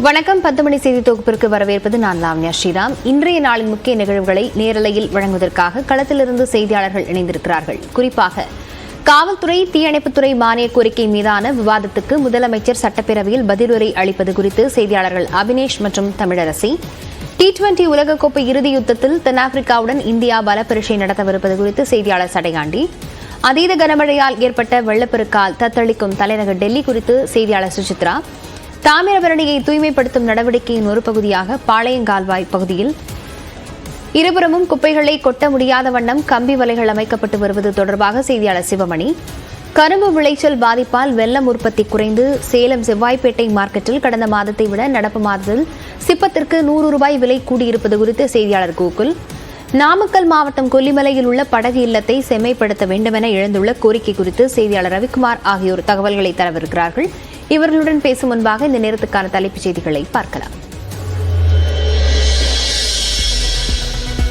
வணக்கம். 10 மணி செய்தி தொகுப்பிற்கு வரவேற்பது நான் லாவண்யா ஸ்ரீராம். இன்றைய நாளின் முக்கிய நிகழ்வுகளை நேரலையில் வழங்குவதற்காக களத்திலிருந்து செய்தியாளர்கள் இணைந்திருக்கிறார்கள். குறிப்பாக காவல்துறை, தீயணைப்புத்துறை மானிய கோரிக்கை மீதான விவாதத்துக்கு முதலமைச்சர் சட்டப்பேரவையில் பதிலுரை அளிப்பது குறித்து செய்தியாளர்கள் அபினேஷ் மற்றும் தமிழரசி, T20 உலகக்கோப்பை இறுதி யுத்தத்தில் தென்னாப்பிரிக்காவுடன் இந்தியா பலப்பரீட்சை நடத்தவிருப்பது குறித்து செய்தியாளர் சடையாண்டி, அதீத கனமழையால் ஏற்பட்ட வெள்ளப்பெருக்கால் தத்தளிக்கும் தலைநகர் டெல்லி குறித்து செய்தியாளர் சுசித்ரா, தாமிரபரணியை தூய்மைப்படுத்தும் நடவடிக்கையின் ஒரு பகுதியாக பாளையங்கால்வாய் பகுதியில் இருபுறமும் குப்பைகளை கொட்ட முடியாத வண்ணம் கம்பி வலைகள் அமைக்கப்பட்டு வருவது தொடர்பாக செய்தியாளர் சிவமணி, கரும்பு விளைச்சல் பாதிப்பால் வெல்லம் உற்பத்தி குறைந்து சேலம் செவ்வாய்ப்பேட்டை மார்க்கெட்டில் கடந்த மாதத்தை விட நடப்பு மாதத்தில் சிப்பத்திற்கு ₹100 விலை கூடியிருப்பது குறித்து செய்தியாளர் கோகுல், நாமக்கல் மாவட்டம் கொல்லிமலையில் உள்ள படகு இல்லத்தை செம்மைப்படுத்த வேண்டுமென எழுந்துள்ள கோரிக்கை குறித்து செய்தியாளர் ரவிக்குமார் ஆகியோர் தகவல்களை தரவிருக்கிறார்கள். இவர்களுடன் பேசும் முன்பாக இந்த நேரத்துக்கான தலைப்புச் செய்திகளை பார்க்கலாம்.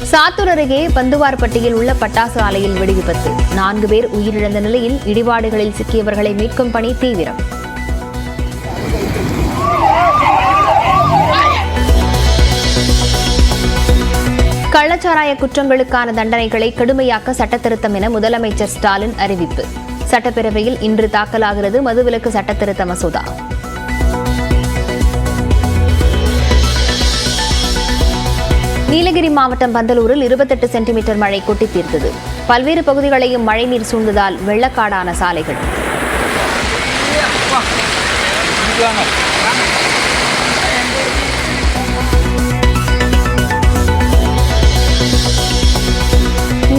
சாத்தூர் அருகே பந்துவார்பட்டியில் உள்ள பட்டாசு ஆலையில் வெடி விபத்து, 4 பேர் உயிரிழந்த நிலையில் இடிபாடுகளில் சிக்கியவர்களை மீட்கும் பணி தீவிரம். கள்ளச்சாராய குற்றங்களுக்கான தண்டனைகளை கடுமையாக்க சட்டத்திருத்தம் என முதலமைச்சர் ஸ்டாலின் அறிவிப்பு. சட்டப்பேரவையில் இன்று தாக்கலாகிறது மதுவிலக்கு சட்டத்திருத்த மசோதா. நீலகிரி மாவட்டம் பந்தலூரில் 28 சென்டிமீட்டர் மழை கொட்டி தீர்த்தது. பல்வேறு பகுதிகளையும் மழைநீர் சூழ்ந்ததால் வெள்ளக்காடான சாலைகள்.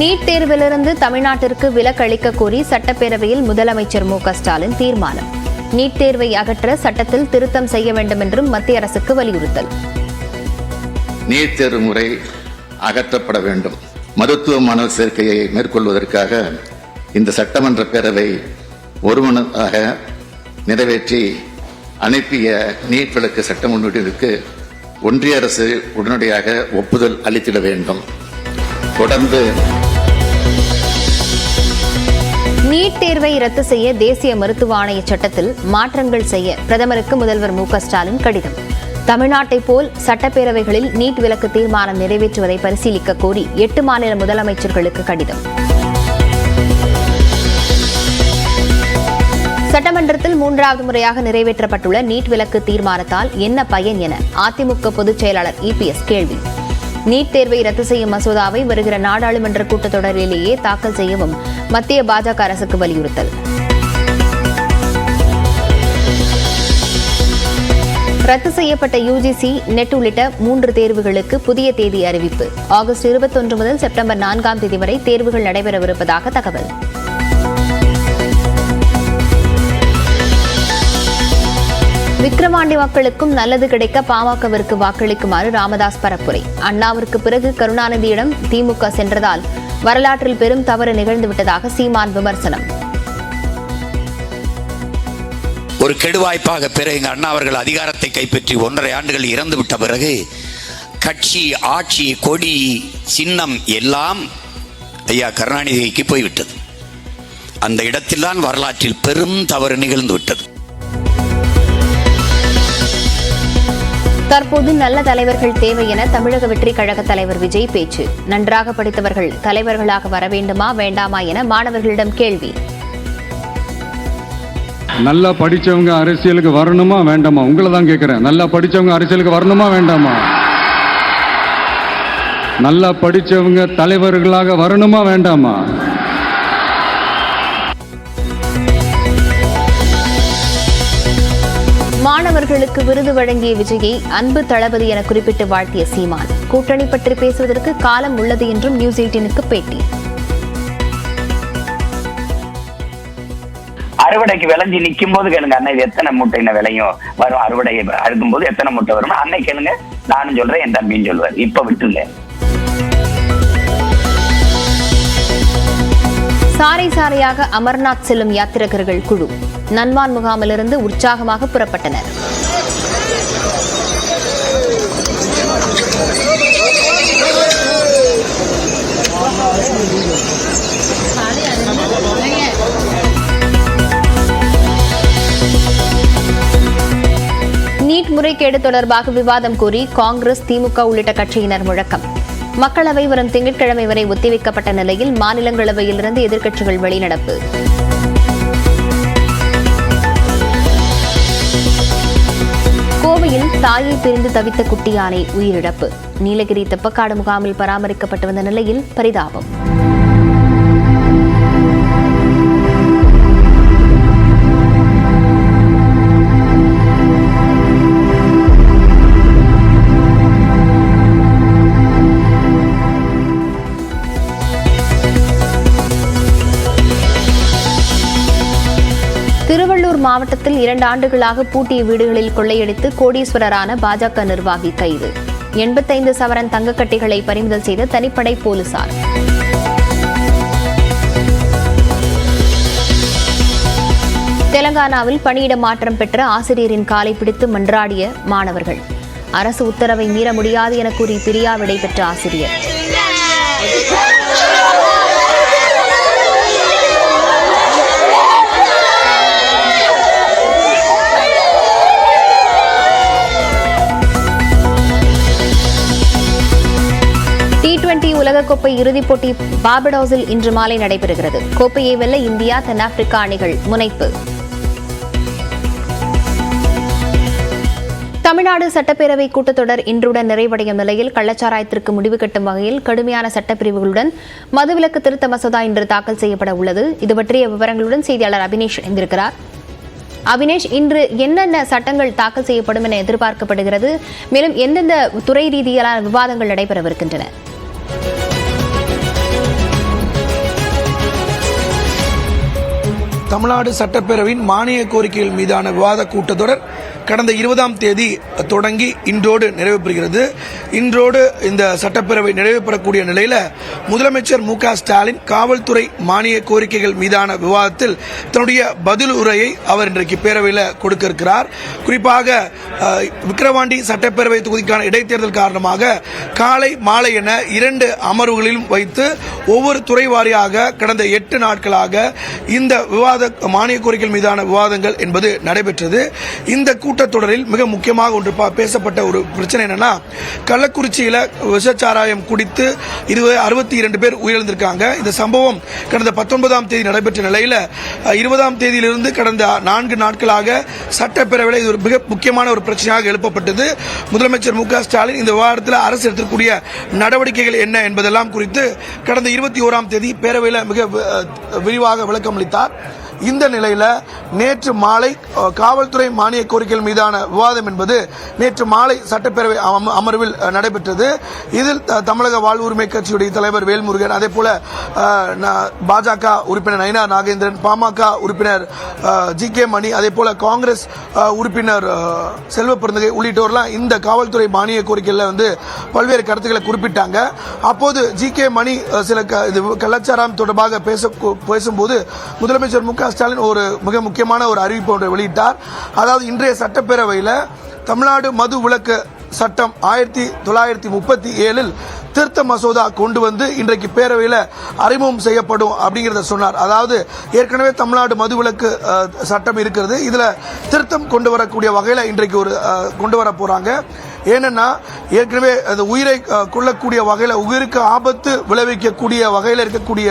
நீட் தேர்விலிருந்து தமிழ்நாட்டிற்கு விலக்கு அளிக்க கோரி சட்டப்பேரவையில் முதலமைச்சர் மு.க.ஸ்டாலின் தீர்மானம். நீட் தேர்வை அகற்ற சட்டத்தில் திருத்தம் செய்ய வேண்டும் என்றும் மத்திய அரசுக்கு வலியுறுத்தல். நீட் தேர்வு முறை அகற்றப்பட வேண்டும். மருத்துவ மாணவர் சேர்க்கையை மேற்கொள்வதற்காக இந்த சட்டமன்ற பேரவை ஒருமனதாக நிறைவேற்றி அனுப்பிய நீட் விலக்கு சட்ட முன்வடிவுக்கு ஒன்றிய அரசு உடனடியாக ஒப்புதல் அளித்திட வேண்டும். தொடர்ந்து நீட் தேர்வை ரத்து செய்ய தேசிய மருத்துவ ஆணைய சட்டத்தில் மாற்றங்கள் செய்ய பிரதமருக்கு முதல்வர் மு.க.ஸ்டாலின் கடிதம். தமிழ்நாட்டை போல் சட்டப்பேரவைகளில் நீட் விலக்கு தீர்மானம் நிறைவேற்றுவதை பரிசீலிக்க கோரி 8 மாநில முதலமைச்சர்களுக்கு கடிதம். சட்டமன்றத்தில் 3வது முறையாக நிறைவேற்றப்பட்டுள்ள நீட் விலக்கு தீர்மானத்தால் என்ன பயன் என அதிமுக பொதுச் செயலாளர் EPS கேள்வி. நீட் தேர்வை ரத்து செய்யும் மசோதாவை வருகிற நாடாளுமன்ற கூட்டத்தொடரிலேயே தாக்கல் செய்யவும் மத்திய பாஜக அரசுக்கு வலியுறுத்தல். ரத்து செய்யப்பட்ட UGC, நெட் உள்ளிட்ட 3 தேர்வுகளுக்கு புதிய தேதி அறிவிப்பு. ஆகஸ்ட் 21 முதல் செப்டம்பர் 4ஆம் தேதி வரை தேர்வுகள் நடைபெறவிருப்பதாக தகவல். விக்கிரவாண்டி மக்களுக்கும் நல்லது கிடைக்க பாமகவிற்கு வாக்களிக்குமாறு ராமதாஸ் பரப்புரை. அண்ணாவிற்கு பிறகு கருணாநிதியிடம் திமுக சென்றதால் வரலாற்றில் பெரும் தவறு நிகழ்ந்துவிட்டதாக சீமான் விமர்சனம். ஒரு கெடுவாய்ப்பாக பிறகு அண்ணா அவர்கள் அதிகாரத்தை கைப்பற்றி 1.5 ஆண்டுகள் இறந்துவிட்ட பிறகு கட்சி, ஆட்சி, கொடி, சின்னம் எல்லாம் ஐயா கருணாநிதிக்கு போய்விட்டது. அந்த இடத்தில்தான் வரலாற்றில் பெரும் தவறு நிகழ்ந்துவிட்டது. தற்போது நல்ல தலைவர்கள் தேவை என தமிழக வெற்றி கழக தலைவர் விஜய் பேச்சு. நன்றாக படித்தவர்கள் தலைவர்களாக வர வேண்டுமா வேண்டாமா என மாணவர்களிடம் கேள்வி. நல்லா படிச்சவங்க அரசியலுக்கு வரணுமா வேண்டாமா? உங்களை தான் கேட்கிறேன். நல்லா படிச்சவங்க அரசியலுக்கு வரணுமா வேண்டாமா? நல்லா படிச்சவங்க தலைவர்களாக வரணுமா வேண்டாமா? மாணவர்களுக்கு விருது வழங்கிய விஜயை அன்பு தளபதி என குறிப்பிட்டு வாழ்த்திய சீமான். கூட்டணி பற்றி பேசுவதற்கு காலம் உள்ளது என்றும் நியூஸ் 18க்கு பேட்டி. அறுவடைக்கு விளைஞ்சி நிற்கும் போது கேளுங்க, அண்ணா இது எத்தனை மூட்டை விலையும் வரும், அறுவடையை அறுக்கும் போது எத்தனை மூட்டை வரும் அன்னை கேளுங்க. நானும் சொல்றேன், என் தம்பியும் சொல்வார். இப்ப விட்டுல சாரை சாரையாக அமர்நாத் செல்லும் யாத்திரிகர்கள் குழு நன்மான் முகாமிலிருந்து உற்சாகமாக புறப்பட்டனர். முறைகேடு தொடர்பாக விவாதம் கோரி காங்கிரஸ், திமுக உள்ளிட்ட கட்சியினர் முழக்கம். மக்களவை வரும் திங்கட்கிழமை வரை ஒத்திவைக்கப்பட்ட நிலையில் மாநிலங்களவையிலிருந்து எதிர்க்கட்சிகள் வெளிநடப்பு. கோவையில் தாயை பிரிந்து தவித்த குட்டி யானை உயிரிழப்பு. நீலகிரி தெப்பக்காடு முகாமில் பராமரிக்கப்பட்டு வந்த நிலையில் பரிதாபம். திருவள்ளூர் மாவட்டத்தில் 2 ஆண்டுகளாக பூட்டிய வீடுகளில் கொள்ளையடித்து கோடீஸ்வரரான பாஜக நிர்வாகி கைது. 85 சவரன் தங்கக்கட்டிகளை பறிமுதல் செய்த தனிப்படை போலீசார். தெலங்கானாவில் பணியிட மாற்றம் பெற்ற ஆசிரியரின் காலை பிடித்து மன்றாடிய மாணவர்கள். அரசு உத்தரவை மீற முடியாது என கூறி பிரியா விடை பெற்ற ஆசிரியர். T20 உலகக்கோப்பை இறுதிப் போட்டி பார்படோஸில் இன்று மாலை நடைபெறுகிறது. கோப்பையை வெல்ல இந்தியா, தென்னாப்பிரிக்கா அணிகள் முனைப்பு. தமிழ்நாடு சட்டப்பேரவை கூட்டத்தொடர் இன்றுடன் நிறைவடையும் நிலையில் கள்ளச்சாராயத்திற்கு முடிவு கட்டும் வகையில் கடுமையான சட்டப்பிரிவுகளுடன் மதுவிலக்கு திருத்த மசோதா இன்று தாக்கல் செய்யப்பட உள்ளது. இது பற்றிய விவரங்களுடன் செய்தியாளர் அபினேஷ் இணைந்திருக்கிறார். அபினேஷ், இன்று என்னென்ன சட்டங்கள் தாக்கல் செய்யப்படும் என எதிர்பார்க்கப்படுகிறது? மேலும் எந்தெந்த துறை ரீதியிலான விவாதங்கள் நடைபெறவிருக்கின்றன? தமிழ்நாடு சட்டப்பேரவையின் மானிய கோரிக்கைகள் மீதான விவாத கூட்டத்தொடர் கடந்த 20ஆம் தேதி தொடங்கி இன்றோடு நிறைவு பெறுகிறது. இன்றோடு இந்த சட்டப்பேரவை நிறைவு பெறக்கூடிய நிலையில் முதலமைச்சர் மு.க. ஸ்டாலின் காவல்துறை மானிய கோரிக்கைகள் மீதான விவாதத்தில் தன்னுடைய பதில் உரையை அவர் இன்றைக்கு பேரவையில் கொடுக்க இருக்கிறார். குறிப்பாக விக்கிரவாண்டி சட்டப்பேரவை தொகுதிக்கான இடைத்தேர்தல் காரணமாக காலை மாலை என 2 அமர்வுகளிலும் வைத்து ஒவ்வொரு துறை வாரியாக கடந்த 8 நாட்களாக இந்த விவாத மானிய கோரிக்கைகள் மீதான விவாதங்கள் என்பது நடைபெற்றது. இந்த கூட்டத்தொடரில் மிக முக்கியமாக ஒன்று பேசப்பட்ட ஒரு பிரச்சனை என்னன்னா, கள்ளக்குறிச்சியில் விஷச்சாராயம் குடித்து 62 பேர் உயிரிழந்திருக்காங்க. இந்த சம்பவம் கடந்த 19ஆம் தேதி நடைபெற்ற நிலையில் 20ஆம் தேதியிலிருந்து கடந்த 4 நாட்களாக சட்டப்பேரவையில் இது ஒரு மிக முக்கியமான ஒரு பிரச்சனையாக எழுப்பப்பட்டது. முதலமைச்சர் மு.க. ஸ்டாலின் இந்த விவகாரத்தில் அரசு எடுத்திருக்கக்கூடிய நடவடிக்கைகள் என்ன என்பதெல்லாம் குறித்து கடந்த 21ஆம் தேதி பேரவையில் மிக விரிவாக விளக்கம் அளித்தார். இந்த நிலையில் நேற்று மாலை காவல்துறை மானிய கோரிக்கைகள் மீதான விவாதம் என்பது நேற்று மாலை சட்டப்பேரவை அமர்வில் நடைபெற்றது. இதில் தமிழக வாழ்வுரிமை கட்சியுடைய தலைவர் வேல்முருகன், அதே போல பாஜக உறுப்பினர் நயினா நாகேந்திரன், பாமக உறுப்பினர் ஜி.கே. மணி, அதே போல காங்கிரஸ் உறுப்பினர் செல்வ பெருந்தகை உள்ளிட்டோர்லாம் இந்த காவல்துறை மானிய கோரிக்கையில் பல்வேறு கருத்துக்களை குறிப்பிட்டாங்க. அப்போது ஜி.கே. மணி சில கலாச்சாரம் தொடர்பாக பேசும்போது முதலமைச்சர் மு.க. ஸ்டாலின் ஒரு மிக முக்கியமான ஒரு அறிவிப்பு ஒன்றை வெளியிட்டார். அதாவது இன்றைய சட்டப்பேரவையில் தமிழ்நாடு மது விலக்கு சட்டம் 1937 திருத்த மசோதா கொண்டு வந்து இன்றைக்கு பேரவையில் அறிமுகம் செய்யப்படும் அப்படிங்கிறத சொன்னார். அதாவது ஏற்கனவே தமிழ்நாடு மதுவிலக்கு சட்டம் இருக்கிறது, இதுல திருத்தம் கொண்டு வரக்கூடிய வகையில் இன்றைக்கு ஒரு கொண்டு வர போறாங்க. ஏன்னா ஏற்கனவே அந்த உயிரை கொள்ளக்கூடிய வகையில், உயிருக்கு ஆபத்து விளைவிக்கக்கூடிய வகையில் இருக்கக்கூடிய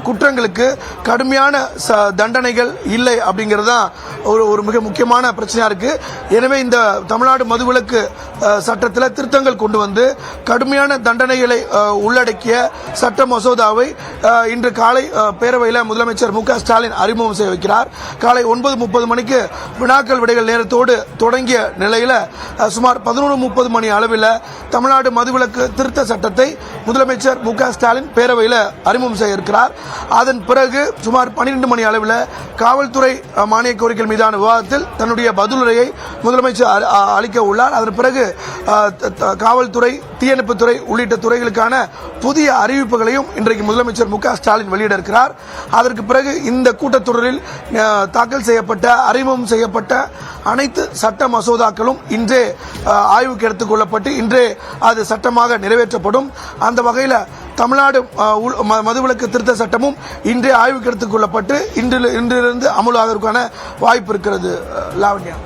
குற்றங்களுக்கு கடுமையான தண்டனைகள் இல்லை அப்படிங்கிறது தான் ஒரு மிக முக்கியமான பிரச்சனையா இருக்கு. எனவே இந்த தமிழ்நாடு மதுவிலக்கு சட்டத்தில் திருத்தங்கள் கொண்டு வந்து கடுமையான தண்டனைகளை உள்ளடக்கிய சட்ட மசோதாவை இன்று காலை பேரவையில் முதலமைச்சர் மு.க. ஸ்டாலின் அறிமுகம் செய்ய வைக்கிறார். காலை 9:30 மணிக்கு வினாக்கள் விடைகள் நேரத்தோடு தொடங்கிய நிலையில் சுமார் 11:30 மணி அளவில் தமிழ்நாடு மதுவிலக்கு திருத்த சட்டத்தை முதலமைச்சர் மு.க. ஸ்டாலின் பேரவையில் அறிமுகம் செய்ய இருக்கிறார். அதன் பிறகு சுமார் 12 மணி அளவில் காவல்துறை மானிய கோரிக்கை மீதான விவாதத்தில் தன்னுடைய பதிலுரையை முதலமைச்சர் அளிக்க உள்ளார். அதன் பிறகு காவல்துறை, தீயணைப்புத்துறை உள்ளிட்ட துறைகளுக்கான புதிய அறிவிப்புகளையும் இன்றைக்கு முதலமைச்சர் மு.க. ஸ்டாலின் வெளியிட இருக்கிறார். அதற்கு பிறகு இந்த கூட்டத்தொடரில் தாக்கல் செய்யப்பட்ட, அறிமுகம் செய்யப்பட்ட அனைத்து சட்ட மசோதாக்களும் இன்றே ஆய்வுக்கு எடுத்துக் கொள்ளப்பட்டு இன்றே அது சட்டமாக நிறைவேற்றப்படும். அந்த வகையில் தமிழ்நாடு மதுவிலக்கு திருத்த சட்டமும் இன்றே ஆய்வுக்கு எடுத்துக் கொள்ளப்பட்டு இன்றிலிருந்து அமலாவதற்கான வாய்ப்பு இருக்கிறது. லாவண்யா.